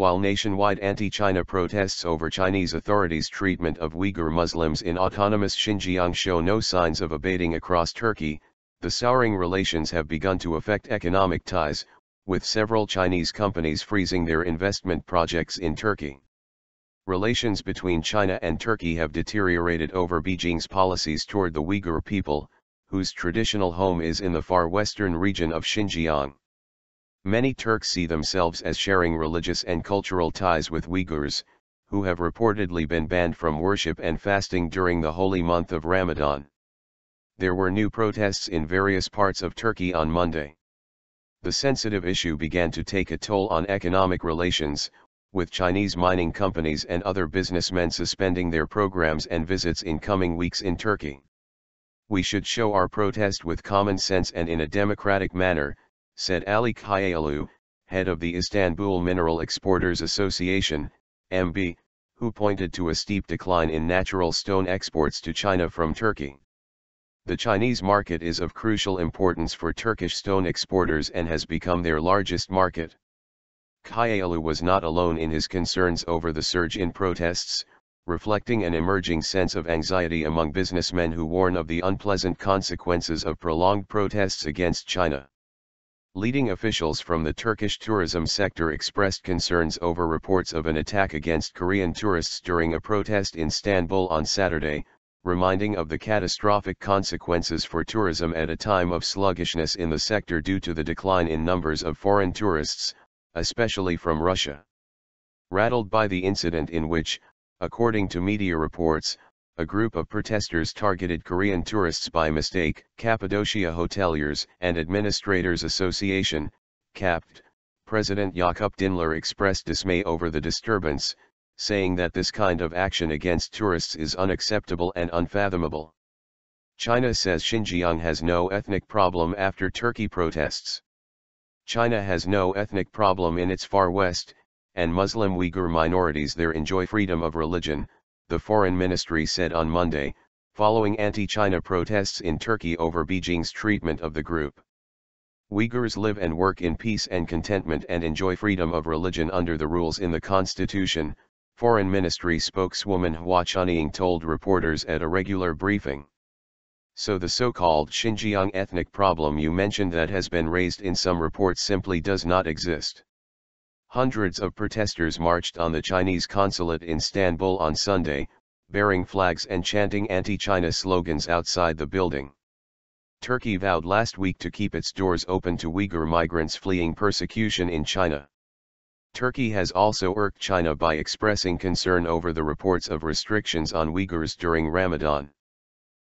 While nationwide anti-China protests over Chinese authorities' treatment of Uyghur Muslims in autonomous Xinjiang show no signs of abating across Turkey, the souring relations have begun to affect economic ties, with several Chinese companies freezing their investment projects in Turkey. Relations between China and Turkey have deteriorated over Beijing's policies toward the Uyghur people, whose traditional home is in the far western region of Xinjiang. Many Turks see themselves as sharing religious and cultural ties with Uyghurs, who have reportedly been banned from worship and fasting during the holy month of Ramadan. There were new protests in various parts of Turkey on Monday. The sensitive issue began to take a toll on economic relations, with Chinese mining companies and other businessmen suspending their programs and visits in coming weeks in Turkey. "We should show our protest with common sense and in a democratic manner," said Ali Kayalu, head of the Istanbul Mineral Exporters Association, MB, who pointed to a steep decline in natural stone exports to China from Turkey. The Chinese market is of crucial importance for Turkish stone exporters and has become their largest market. Kayalu was not alone in his concerns over the surge in protests, reflecting an emerging sense of anxiety among businessmen who warn of the unpleasant consequences of prolonged protests against China. Leading officials from the Turkish tourism sector expressed concerns over reports of an attack against Korean tourists during a protest in Istanbul on Saturday, reminding of the catastrophic consequences for tourism at a time of sluggishness in the sector due to the decline in numbers of foreign tourists, especially from Russia. Rattled by the incident in which, according to media reports, a group of protesters targeted Korean tourists by mistake, Cappadocia Hoteliers and Administrators Association, CAPT, President Yakup Dinler expressed dismay over the disturbance, saying that this kind of action against tourists is unacceptable and unfathomable. China says Xinjiang has no ethnic problem after Turkey protests. China has no ethnic problem in its far west, and Muslim Uyghur minorities there enjoy freedom of religion, the Foreign Ministry said on Monday, following anti-China protests in Turkey over Beijing's treatment of the group. Uyghurs live and work in peace and contentment and enjoy freedom of religion under the rules in the Constitution, Foreign Ministry spokeswoman Hua Chunying told reporters at a regular briefing. So the so-called Xinjiang ethnic problem you mentioned that has been raised in some reports simply does not exist. Hundreds of protesters marched on the Chinese consulate in Istanbul on Sunday, bearing flags and chanting anti-China slogans outside the building. Turkey vowed last week to keep its doors open to Uyghur migrants fleeing persecution in China. Turkey has also irked China by expressing concern over the reports of restrictions on Uyghurs during Ramadan.